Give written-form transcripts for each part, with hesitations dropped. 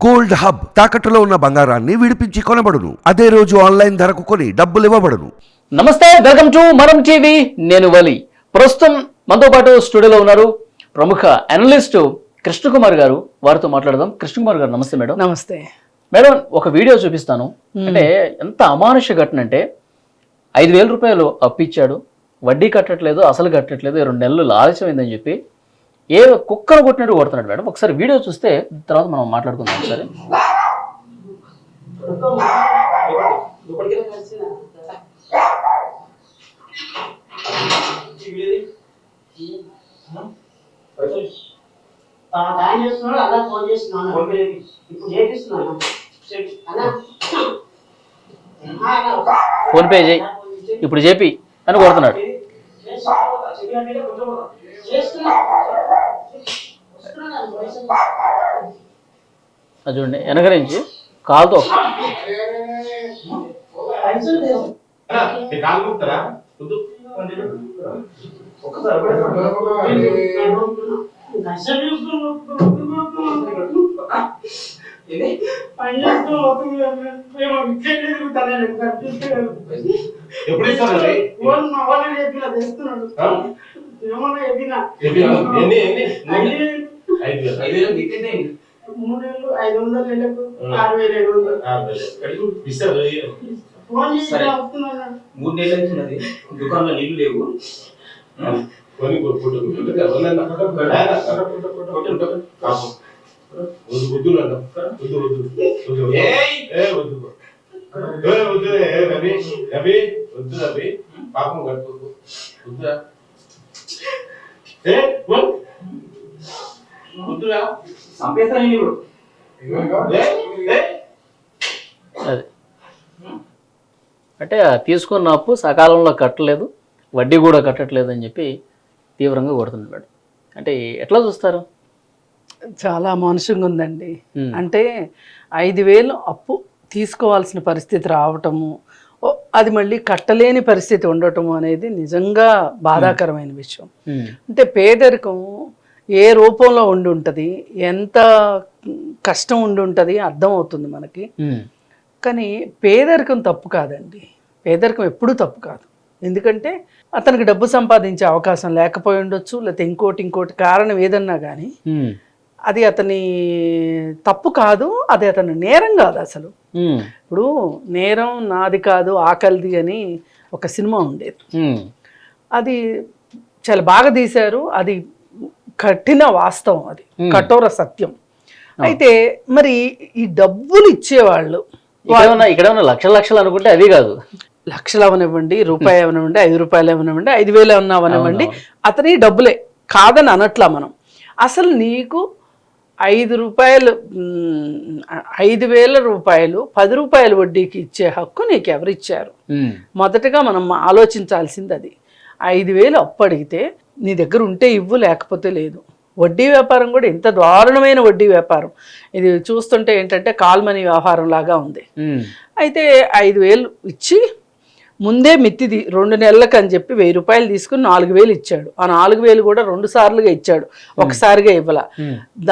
Gold hub తాకట్టులో ఉన్న బంగారాన్ని విడిపించి కొనబడును. అదే రోజు ఆన్లైన్ ధరకు కొని డబ్బులు ఇవ్వబడును. నమస్తే, వెల్కమ్ టు మనం టీవీ. నేను వలి. ప్రస్తుతం మనతో పాటు స్టూడియోలో ఉన్నారు ప్రముఖ అనలిస్ట్ కృష్ణకుమార్ గారు. వారితో మాట్లాడదాం. కృష్ణకుమార్ గారు నమస్తే మేడం. నమస్తే మేడం, ఒక వీడియో చూపిస్తాను. అంటే ఎంత అమానుష ఘటన అంటే 5,000 రూపాయలు అప్పిచ్చాడు, వడ్డీ కట్టట్లేదు, అసలు కట్టట్లేదు, 2 నెలలు ఆలస్యమైందని చెప్పి ఏ కుక్కను కొట్టినట్టు కొడుతున్నాడు మేడం. ఒకసారి వీడియో చూస్తే తర్వాత మనం మాట్లాడుకుందాం. సరే, ఫోన్ పే చేయి, ఇప్పుడు చెప్పి అని కొడుతున్నాడు. అది చూడండి, వెనక నుంచి కాలుతో దుకాణంలో నీళ్లు లేవు. పాపం కట్టుకో. అది అంటే తీసుకున్న అప్పు సకాలంలో కట్టలేదు, వడ్డీ కూడా కట్టట్లేదు అని చెప్పి తీవ్రంగా కొడుతున్నాడు. అంటే ఎట్లా చూస్తారు? చాలా అమానుషంగా ఉందండి. అంటే 5,000 అప్పు తీసుకోవాల్సిన పరిస్థితి రావటము, అది మళ్ళీ కట్టలేని పరిస్థితి ఉండటము అనేది నిజంగా బాధాకరమైన విషయం. అంటే పేదరికం ఏ రూపంలో ఉండి ఉంటుంది, ఎంత కష్టం ఉండి ఉంటుంది అర్థమవుతుంది మనకి. కానీ పేదరికం తప్పు కాదండి, పేదరికం ఎప్పుడూ తప్పు కాదు. ఎందుకంటే అతనికి డబ్బు సంపాదించే అవకాశం లేకపోయి ఉండొచ్చు, లేకపోతే ఇంకోటి కారణం ఏదన్నా కానీ అది అతని తప్పు కాదు, అది అతని నేరం కాదు అసలు. ఇప్పుడు నేరం నాది కాదు ఆకలిది అని ఒక సినిమా ఉండేది, అది చాలా బాగా తీశారు. అది కఠిన వాస్తవం, అది కఠోర సత్యం. అయితే మరి ఈ డబ్బులు ఇచ్చేవాళ్ళు ఇక్కడ లక్షలు అనుకుంటే అది కాదు, లక్షలు అవనివ్వండి, రూపాయి అవనివ్వండి, 5 రూపాయలు అవనివ్వండి, 5,000 ఏమన్నా అవనివ్వండి, అతని డబ్బులే కాదని అనట్లా మనం. అసలు నీకు 5 రూపాయలు 5,000 రూపాయలు 10 రూపాయల వడ్డీకి ఇచ్చే హక్కు నీకు ఎవరిచ్చారు? మొదటగా మనం ఆలోచించాల్సింది అది. 5,000 అప్పు అడిగితే నీ దగ్గర ఉంటే ఇవ్వు, లేకపోతే లేదు. వడ్డీ వ్యాపారం కూడా ఎంత దారుణమైన వడ్డీ వ్యాపారం. ఇది చూస్తుంటే ఏంటంటే కాల్మనీ వ్యవహారం లాగా ఉంది. అయితే 5,000 ఇచ్చి ముందే మిత్తిది 2 నెలలకు అని చెప్పి 1,000 రూపాయలు తీసుకుని 4,000 ఇచ్చాడు. ఆ 4,000 కూడా 2 సార్లుగా ఇచ్చాడు, ఒకసారిగా ఇవ్వాల.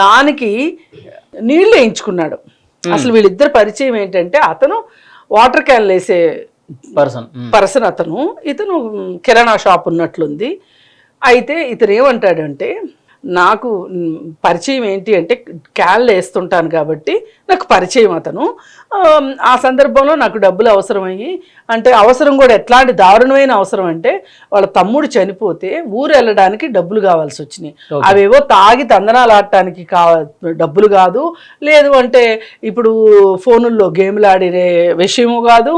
దానికి నీళ్లు వేయించుకున్నాడు. అసలు వీళ్ళిద్దరు పరిచయం ఏంటంటే అతను వాటర్ క్యాన్లు వేసే పర్సన్ అతను, ఇతను కిరాణా షాప్ ఉన్నట్లుంది. అయితే ఇతను ఏమంటాడంటే నాకు పరిచయం ఏంటి అంటే క్యాన్లు వేస్తుంటాను కాబట్టి నాకు పరిచయం అతను. ఆ సందర్భంలో నాకు డబ్బులు అవసరమయ్యి, అంటే అవసరం కూడా ఎట్లాంటి దారుణమైన అవసరం అంటే వాళ్ళ తమ్ముడు చనిపోతే ఊరు వెళ్ళడానికి డబ్బులు కావాల్సి వచ్చినాయి. అవేవో తాగి తందనాలు ఆడటానికి డబ్బులు కాదు, లేదు అంటే ఇప్పుడు ఫోనుల్లో గేమ్లు ఆడే విషయము కాదు,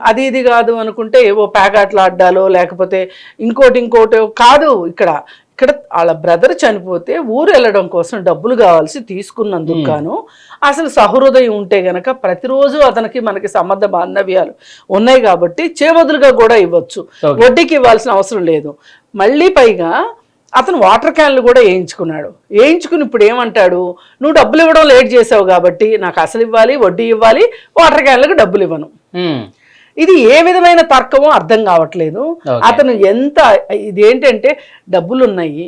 అది ఇది కాదు అనుకుంటే ఏవో ప్యాకెట్లు ఆడ్డాలో లేకపోతే ఇంకోటి కాదు. ఇక్కడ వాళ్ళ బ్రదర్ చనిపోతే ఊరు వెళ్ళడం కోసం డబ్బులు కావాల్సి తీసుకున్నందుకు గాను అసలు సహృదయం ఉంటే గనక ప్రతిరోజు అతనికి మనకి సంబంధ బాంధవ్యాలు ఉన్నాయి కాబట్టి చేబదులుగా కూడా ఇవ్వచ్చు, వడ్డీకి ఇవ్వాల్సిన అవసరం లేదు. మళ్ళీ పైగా అతను వాటర్ క్యాన్లు కూడా వేయించుకుని ఇప్పుడు ఏమంటాడు, నువ్వు డబ్బులు ఇవ్వడం లేట్ చేసావు కాబట్టి నాకు అసలు ఇవ్వాలి, వడ్డీ ఇవ్వాలి, వాటర్ క్యాన్లకు డబ్బులు ఇవ్వను. ఇది ఏ విధమైన తర్కమో అర్థం కావట్లేదు. అతను ఎంత ఇదేంటంటే డబ్బులు ఉన్నాయి,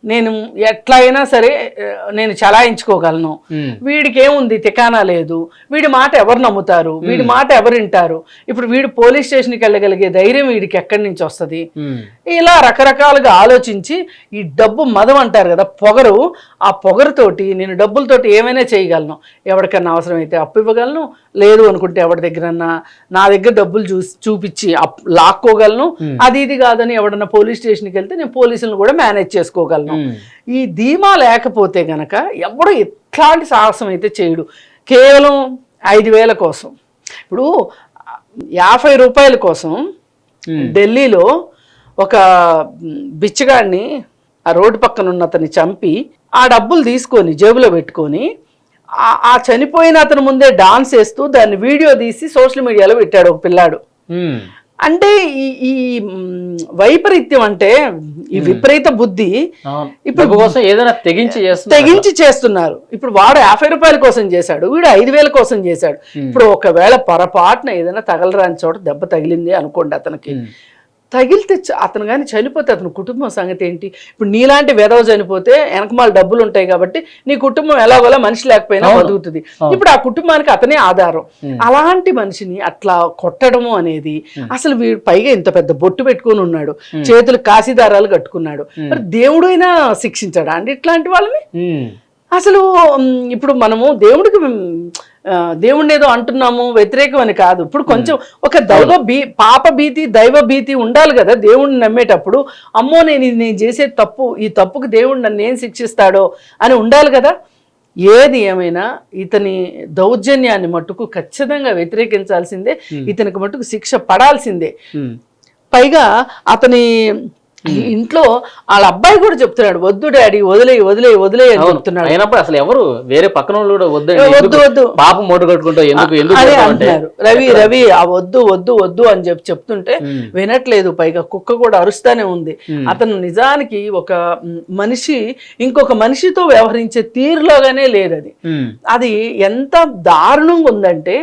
నేను ఎట్లా అయినా సరే నేను చలాయించుకోగలను, వీడికి ఏముంది తికానా లేదు, వీడి మాట ఎవరు నమ్ముతారు, వీడి మాట ఎవరు వింటారు, ఇప్పుడు వీడు పోలీస్ స్టేషన్కి వెళ్ళగలిగే ధైర్యం వీడికి ఎక్కడి నుంచి వస్తుంది, ఇలా రకరకాలుగా ఆలోచించి ఈ డబ్బు మదం అంటారు కదా, పొగరు, ఆ పొగరుతోటి నేను డబ్బులతోటి ఏమైనా చేయగలను, ఎవరికన్నా అవసరమైతే అప్పు ఇవ్వగలను, లేదు అనుకుంటే ఎవరి దగ్గరన్నా నా దగ్గర డబ్బులు చూపించి లాక్కోగలను, అది ఇది కాదని ఎవడన్నా పోలీస్ స్టేషన్కి వెళ్తే నేను పోలీసులను కూడా మేనేజ్ చేసుకోగలను. ఈ ధీమా లేకపోతే గనక ఎవడు ఎట్లాంటి సాహసం అయితే చేయడు. కేవలం 5,000 కోసం, ఇప్పుడు 50 రూపాయల కోసం ఢిల్లీలో ఒక బిచ్చగాడిని ఆ రోడ్డు పక్కన ఉన్న అతన్ని చంపి ఆ డబ్బులు తీసుకొని జేబులో పెట్టుకొని ఆ చనిపోయిన అతని ముందే డాన్స్ వేస్తూ దాన్ని వీడియో తీసి సోషల్ మీడియాలో పెట్టాడు ఒక పిల్లాడు. అంటే ఈ వైపరీత్యం అంటే ఈ విపరీత బుద్ధి ఇప్పుడు కోసం ఏదైనా తెగించి చేస్తున్నారు. ఇప్పుడు వాడు 50 రూపాయల కోసం చేశాడు, వీడు 5,000 కోసం చేశాడు. ఇప్పుడు ఒకవేళ పొరపాటున ఏదైనా తగలరాని చోట దెబ్బ తగిలింది అనుకోండి, అతనికి తగిలితే అతను కానీ చనిపోతే అతని కుటుంబం సంగతి ఏంటి? ఇప్పుడు నీలాంటి వెధవ చనిపోతే వెనకమాల డబ్బులు ఉంటాయి కాబట్టి నీ కుటుంబం ఎలాగోలా మనిషి లేకపోయినా బతుకుతుంది. ఇప్పుడు ఆ కుటుంబానికి అతనే ఆధారం. అలాంటి మనిషిని అట్లా కొట్టడము అనేది అసలు వీడు పైగా ఇంత పెద్ద బొట్టు పెట్టుకుని ఉన్నాడు, చేతులు కాశీదారాలు కట్టుకున్నాడు, మరి దేవుడు అయినా శిక్షించాడా అండి ఇట్లాంటి వాళ్ళని? అసలు ఇప్పుడు మనము దేవుడిని ఏదో అంటున్నాము వ్యతిరేకం అని కాదు. ఇప్పుడు కొంచెం ఒక పాప భీతి దైవ భీతి ఉండాలి కదా దేవుడిని నమ్మేటప్పుడు. అమ్మో నేను చేసే తప్పు, ఈ తప్పుకు దేవుడు నన్ను ఏం శిక్షిస్తాడో అని ఉండాలి కదా. ఏది ఏమైనా ఇతని దౌర్జన్యాన్ని మట్టుకు ఖచ్చితంగా వ్యతిరేకించాల్సిందే, ఇతనికి మట్టుకు శిక్ష పడాల్సిందే. పైగా అతని ఇంట్లో వాళ్ళ అబ్బాయి కూడా చెప్తున్నాడు, వద్దు డాడీ వదిలే అని చెప్తున్నాడు. అయినప్పుడు అసలు ఎవరు వేరే పక్కన వద్దు పాప మూట కట్టుకుంటా అంటున్నారు. రవి ఆ వద్దు అని చెప్తుంటే వినట్లేదు. పైగా కుక్క కూడా అరుస్తానే ఉంది. అతను నిజానికి ఒక మనిషి ఇంకొక మనిషితో వ్యవహరించే తీరులాగానే లేదు. అది ఎంత దారుణంగా ఉందంటే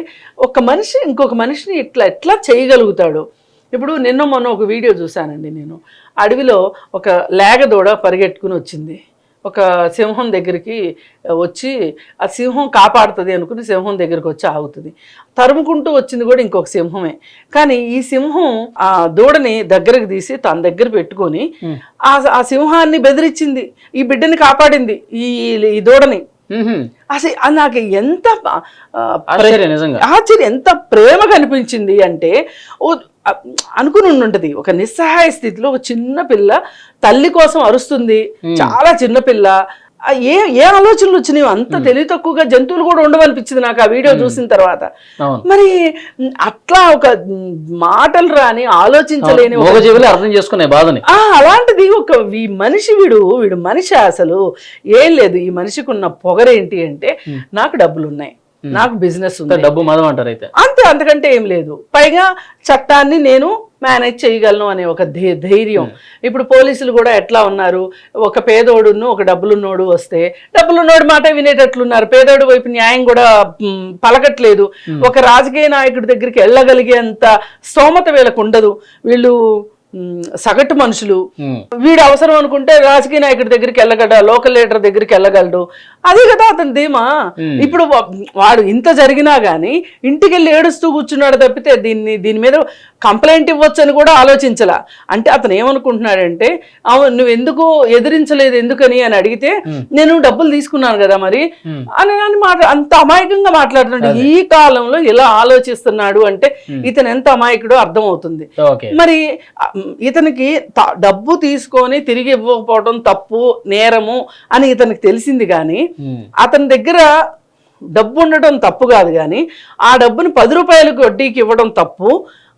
ఒక మనిషి ఇంకొక మనిషిని ఎట్లా చేయగలుగుతాడు. ఇప్పుడు మొన్న ఒక వీడియో చూశానండి. నేను అడవిలో ఒక లేగదూడ పరిగెట్టుకుని వచ్చింది, ఒక సింహం దగ్గరికి వచ్చి ఆ సింహం కాపాడుతుంది అనుకుని సింహం దగ్గరికి వచ్చి ఆగుతుంది. తరుముకుంటూ వచ్చింది కూడా ఇంకొక సింహమే. కానీ ఈ సింహం ఆ దూడని దగ్గరకు తీసి తన దగ్గర పెట్టుకొని ఆ సింహాన్ని బెదిరించింది, ఈ బిడ్డని కాపాడింది ఈ దూడని. అసలు నాకు ఎంత ఆశ్చర్యం, ఎంత ప్రేమ కనిపించింది అంటే అనుకుని ఉంటది. ఒక నిస్సహాయ స్థితిలో ఒక చిన్న పిల్ల తల్లి కోసం అరుస్తుంది, చాలా చిన్న పిల్ల. ఏ ఆలోచనలు వచ్చినాయి? అంత తెలివి తక్కువగా జంతువులు కూడా ఉండవనిపించింది నాకు ఆ వీడియో చూసిన తర్వాత. మరి అట్లా ఒక మాటలు రాని ఆలోచించలేని అర్థం చేసుకునే బాధని అలాంటిది ఒక ఈ మనిషి వీడు మనిషి అసలు ఏం లేదు. ఈ మనిషికి ఉన్న పొగరేంటి అంటే నాకు డబ్బులు ఉన్నాయి, నాకు బిజినెస్ ఉంది, డబ్బు మదం అంటారు అయితే అంతకంటే ఏం లేదు. పైగా చట్టాన్ని నేను మేనేజ్ చేయగలను అనే ఒక ధైర్యం. ఇప్పుడు పోలీసులు కూడా ఎట్లా ఉన్నారు, ఒక పేదోడును ఒక డబ్బులున్నోడు వస్తే డబ్బులున్నోడు మాట వినేటట్లున్నారు, పేదోడు వైపు న్యాయం కూడా పలకట్లేదు. ఒక రాజకీయ నాయకుడి దగ్గరికి వెళ్ళగలిగేంత స్తోమత వీళ్ళకు ఉండదు. వీళ్ళు సగటు మనుషులు. వీడు అవసరం అనుకుంటే రాజకీయ నాయకుడి దగ్గరికి వెళ్ళగలడు, లోకల్ లీడర్ దగ్గరికి వెళ్ళగలడు. అదే కదా అతని ధీమా. ఇప్పుడు వాడు ఇంత జరిగినా గానీ ఇంటికి వెళ్ళి ఏడుస్తూ కూర్చున్నాడు తప్పితే దీని మీద కంప్లైంట్ ఇవ్వచ్చు అని కూడా ఆలోచించలా. అంటే అతను ఏమనుకుంటున్నాడంటే, నువ్వు ఎందుకు ఎదిరించలేదు ఎందుకని అని అడిగితే నేను డబ్బులు తీసుకున్నాను కదా మరి అని అంత అమాయకంగా మాట్లాడుతున్నాడు. ఈ కాలంలో ఇలా ఆలోచిస్తున్నాడు అంటే ఇతను ఎంత అమాయకుడో అర్థమవుతుంది. మరి ఇతనికి డబ్బు తీసుకొని తిరిగి ఇవ్వకపోవడం తప్పు నేరము అని ఇతనికి తెలిసింది. కానీ అతని దగ్గర డబ్బు ఉండటం తప్పు కాదు, కానీ ఆ డబ్బుని 10 రూపాయలకు వడ్డీకి ఇవ్వడం తప్పు.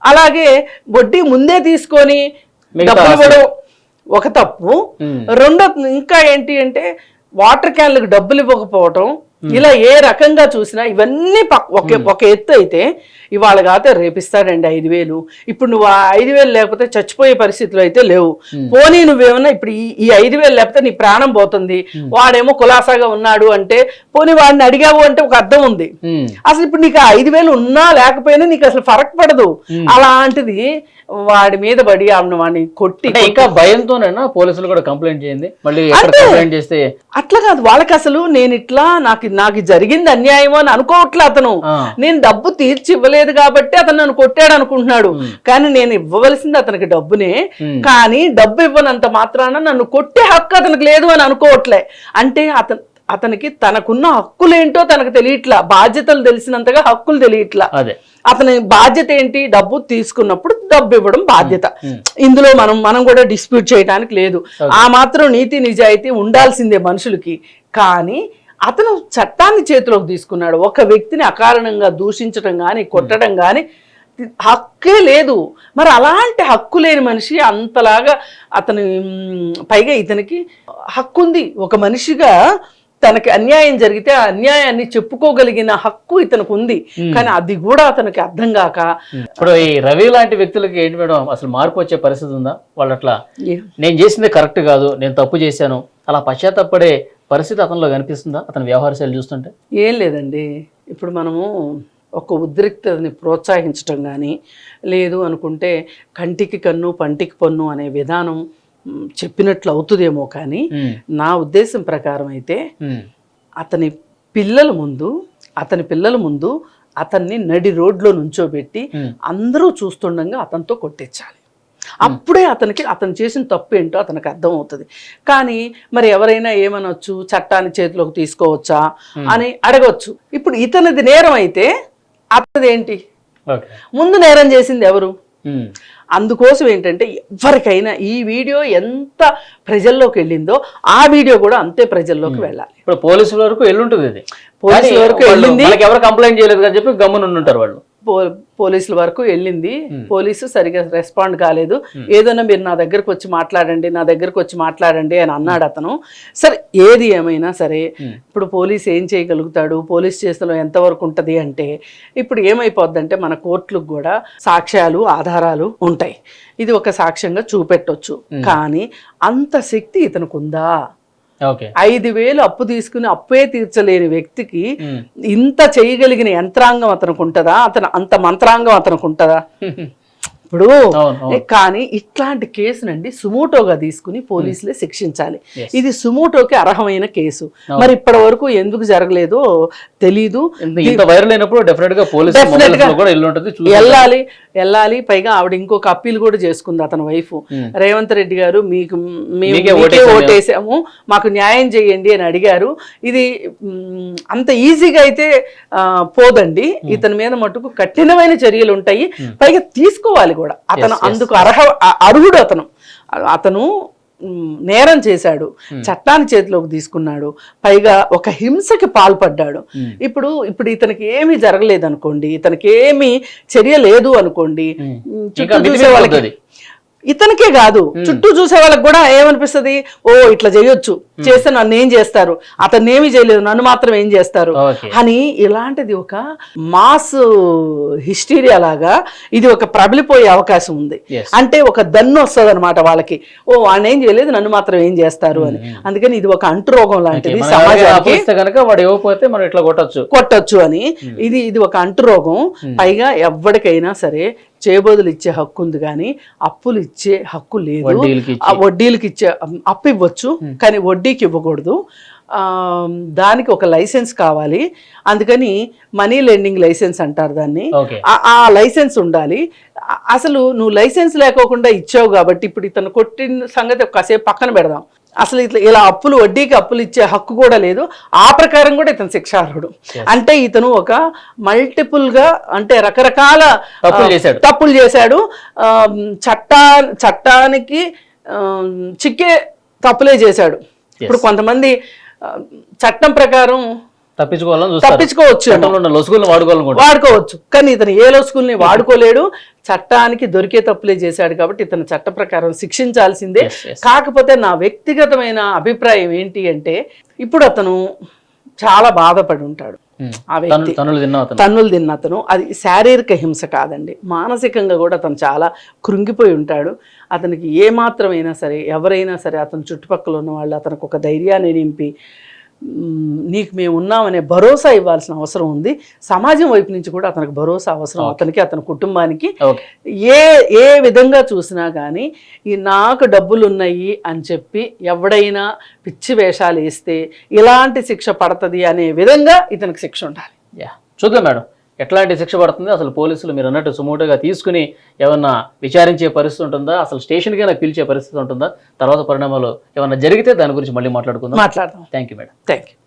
అలాగే వడ్డీ ముందే తీసుకొని డబ్బులు ఇవ్వడం ఒక తప్పు. రెండో ఇంకా ఏంటి అంటే వాటర్ క్యాన్లకు డబ్బులు ఇవ్వకపోవటం ఇలా ఏ రకంగా చూసినా ఇవన్నీ ఒక ఎత్తు అయితే ఇవాళ కాతే రేపిస్తాడండి 5,000. ఇప్పుడు నువ్వు ఆ 5,000 లేకపోతే చచ్చిపోయే పరిస్థితులు అయితే లేవు. పోనీ నువ్వేమన్నా ఇప్పుడు ఈ 5,000 లేకపోతే నీ ప్రాణం పోతుంది, వాడేమో కులాసాగా ఉన్నాడు అంటే పోనీ వాడిని అడిగావు అంటే ఒక అర్థం ఉంది. అసలు ఇప్పుడు నీకు ఆ 5,000 ఉన్నా లేకపోయినా నీకు అసలు ఫరక్ పడదు. అలాంటిది వాడి మీద పడి వాడిని కొట్టి ఇంకా భయంతోనైనా పోలీసులు కూడా కంప్లైంట్ చేయండి, మళ్ళీ కంప్లైంట్ చేస్తే అట్లా కాదు. వాళ్ళకి అసలు నేను ఇట్లా నాకు జరిగింది అన్యాయం అని అనుకోవట్లే అతను. నేను డబ్బు తీర్చి ఇవ్వలేదు కాబట్టి అతను నన్ను కొట్టాడు అనుకుంటున్నాడు. కానీ నేను ఇవ్వవలసింది అతనికి డబ్బునే, కానీ డబ్బు ఇవ్వనంత మాత్రాన నన్ను కొట్టే హక్కు అతనికి లేదు అని అనుకోవట్లే. అంటే అతనికి తనకున్న హక్కులేంటో తనకు తెలియట్లా, బాధ్యతలు తెలిసినంతగా హక్కులు తెలియట్లా. అతని బాధ్యత ఏంటి? డబ్బు తీసుకున్నప్పుడు డబ్బు ఇవ్వడం బాధ్యత. ఇందులో మనం కూడా డిస్ప్యూట్ చేయడానికి లేదు. ఆ మాత్రం నీతి నిజాయితీ ఉండాల్సిందే మనుషులకి. కానీ అతను చట్టాన్ని చేతిలోకి తీసుకున్నాడు. ఒక వ్యక్తిని అకారణంగా దూషించడం కానీ కొట్టడం కానీ హక్కే లేదు. మరి అలాంటి హక్కు లేని మనిషి అంతలాగా అతని పైగా ఇతనికి హక్కు ఉంది. ఒక మనిషిగా తనకి అన్యాయం జరిగితే ఆ అన్యాయాన్ని చెప్పుకోగలిగిన హక్కు ఇతనికి ఉంది. కానీ అది కూడా అతనికి అర్థం కాక ఇప్పుడు ఈ రవి లాంటి వ్యక్తులకి ఏంటి మేడం, అసలు మార్పు వచ్చే పరిస్థితి ఉందా? వాళ్ళు అట్లా నేను చేసింది కరెక్ట్ కాదు, నేను తప్పు చేశాను, అలా పశ్చాత్తపడే పరిస్థితి అతనిలో కనిపిస్తుందా అతని వ్యవహార శైలి చూస్తుంటే? ఏం లేదండి. ఇప్పుడు మనము ఒక ఉద్రిక్తతని ప్రోత్సహించటం కానీ లేదు అనుకుంటే కంటికి కన్ను పంటికి పన్ను అనే విధానం చెప్పినట్లు అవుతుందేమో, కానీ నా ఉద్దేశం ప్రకారం అయితే అతని పిల్లల ముందు అతన్ని నడి రోడ్లో నుంచోబెట్టి అందరూ చూస్తుండగా అతనితో కొట్టించాలి. అప్పుడే అతను చేసిన తప్పు ఏంటో అతనికి అర్థం అవుతుంది. కానీ మరి ఎవరైనా ఏమనొచ్చు, చట్టాన్ని చేతిలోకి తీసుకోవచ్చా అని అడగవచ్చు. ఇప్పుడు ఇతనిది నేరం అయితే అతనిదేంటి? ముందు నేరం చేసింది ఎవరు? అందుకోసం ఏంటంటే ఎవరికైనా ఈ వీడియో ఎంత ప్రజల్లోకి వెళ్ళిందో ఆ వీడియో కూడా అంతే ప్రజల్లోకి వెళ్ళాలి. ఇప్పుడు పోలీసుల వరకు వెళ్ళుంటుంది, అది పోలీసుల వరకు వెళ్ళింది, ఎవరు కంప్లైంట్ చేయలేదు అని చెప్పి గమ్మున ఉంటారు వాళ్ళు. పోలీసుల వరకు వెళ్ళింది, పోలీసు సరిగా రెస్పాండ్ కాలేదు. ఏదైనా మీరు నా దగ్గరకు వచ్చి మాట్లాడండి అని అన్నాడు అతను. సరే ఏది ఏమైనా సరే ఇప్పుడు పోలీసు ఏం చేయగలుగుతాడు? పోలీస్ స్టేషన్లో ఎంతవరకు ఉంటుంది అంటే ఇప్పుడు ఏమైపోద్దంటే మన కోర్టులకు కూడా సాక్ష్యాలు ఆధారాలు ఉంటాయి. ఇది ఒక సాక్ష్యంగా చూపెట్టొచ్చు. కానీ అంత శక్తి ఇతనికి ఉందా? 5,000 అప్పు తీసుకుని అప్పే తీర్చలేని వ్యక్తికి ఇంత చేయగలిగిన యంత్రాంగం అతనికి ఉంటుందా? అంత మంత్రాంగం అతనికి ఉంటుందా? ఇప్పుడు కానీ ఇట్లాంటి కేసునండి సుమోటోగా తీసుకుని పోలీసులే శిక్షించాలి. ఇది సుమోటోకి అర్హమైన కేసు. మరి ఇప్పటి వరకు ఎందుకు జరగలేదో తెలీదు. వెళ్ళాలి. పైగా ఆవిడ ఇంకొక అప్పీల్ కూడా చేసుకుంది అతని వైఫ్. రేవంత్ రెడ్డి గారు మీకే ఓటేసాము, మాకు న్యాయం చేయండి అని అడిగారు. ఇది అంత ఈజీగా అయితే పోదండి. ఇతని మీద మటుకు కఠినమైన చర్యలు ఉంటాయి. పైగా తీసుకోవాలి కూడా. అతను అందుకు అర్హుడు. అతను నేరం చేశాడు, చట్టాన్ని చేతిలోకి తీసుకున్నాడు, పైగా ఒక హింసకి పాల్పడ్డాడు. ఇప్పుడు ఇతనికి ఏమీ జరగలేదు అనుకోండి, ఇతనికి ఏమీ చర్య లేదు అనుకోండి, చుట్టూ చూసే వాళ్ళకి, ఇతనికే కాదు చుట్టూ చూసే వాళ్ళకి కూడా ఏమనిపిస్తుంది? ఓ ఇట్లా చేయొచ్చు, చేస్తే నన్ను ఏం చేస్తారు, అతన్ని ఏమీ చేయలేదు, నన్ను మాత్రం ఏం చేస్తారు అని. ఇలాంటిది ఒక మాస్ హిస్టీరియా లాగా ఇది ఒక ప్రబలిపోయే అవకాశం ఉంది. అంటే ఒక దన్ను వస్తుంది అనమాట వాళ్ళకి, ఓ వాడిని ఏం చేయలేదు, నన్ను మాత్రం ఏం చేస్తారు అని. అందుకని ఇది ఒక అంటురోగం లాంటిది సమాజానికి, కొట్టొచ్చు అని. ఇది ఒక అంటురోగం. పైగా ఎవరికైనా సరే చేబోదులు ఇచ్చే హక్కు ఉంది, కానీ అప్పులు ఇచ్చే హక్కు లేదు. వడ్డీలకి ఇచ్చే అప్పు ఇవ్వచ్చు, కానీ వడ్డీకి ఇవ్వకూడదు. దానికి ఒక లైసెన్స్ కావాలి. అందుకని మనీ లెండింగ్ లైసెన్స్ అంటారు దాన్ని. ఆ లైసెన్స్ ఉండాలి. అసలు నువ్వు లైసెన్స్ లేకోకుండా ఇచ్చావు కాబట్టి ఇప్పుడు ఇతను కొట్టిన సంగతి కాసేపు పక్కన పెడదాం. అసలు ఇలా వడ్డీకి అప్పులు ఇచ్చే హక్కు కూడా లేదు. ఆ ప్రకారం కూడా ఇతను శిక్షార్హుడు. అంటే ఇతను ఒక మల్టిపుల్ గా, అంటే రకరకాల తప్పులు చేశాడు. చట్టానికి చిక్కే తప్పులే చేశాడు. ఇప్పుడు కొంతమంది చట్టం ప్రకారం తప్పించుకోవచ్చు, వాడుకోవచ్చు, కానీ ఇతను ఏ లొసుగుల్ని వాడుకోలేడు. చట్టానికి దొరికే తప్పులే చేశాడు కాబట్టి ఇతను చట్ట ప్రకారం శిక్షించాల్సిందే. కాకపోతే నా వ్యక్తిగతమైన అభిప్రాయం ఏంటి అంటే ఇప్పుడు అతను చాలా బాధపడి ఉంటాడు ఆ వ్యక్తి. తనులు తిన్న అతను. తన్నులు తిన్న అతను. అది శారీరక హింస కాదండి, మానసికంగా కూడా అతను చాలా కృంగిపోయి ఉంటాడు. అతనికి ఏ మాత్రమైనా సరే, ఎవరైనా సరే, అతని చుట్టుపక్కల ఉన్న వాళ్ళు అతనికి ఒక ధైర్యాన్ని నింపి నీకు మేము ఉన్నామనే భరోసా ఇవ్వాల్సిన అవసరం ఉంది. సమాజం వైపు నుంచి కూడా అతనికి భరోసా అవసరం, అతనికి, అతని కుటుంబానికి. ఏ విధంగా చూసినా కానీ ఈ నాకు డబ్బులు ఉన్నాయి అని చెప్పి ఎవడైనా పిచ్చి వేషాలు వేస్తే ఇలాంటి శిక్ష పడుతుంది అనే విధంగా ఇతనికి శిక్ష ఉండాలి. చూద్దాం మేడం ఎట్లాంటి శిక్ష పడుతుంది. అసలు పోలీసులు మీరు అన్నట్టు సుమోటోగా తీసుకుని ఏమన్నా విచారించే పరిస్థితి ఉంటుందా, అసలు స్టేషన్కి పిలిచే పరిస్థితి ఉంటుందా, తర్వాత పరిణామాలు ఏమన్నా జరిగితే దాని గురించి మళ్ళీ మాట్లాడుకుందాం. మాట్లాడదాం. Thank you madam. Thank you.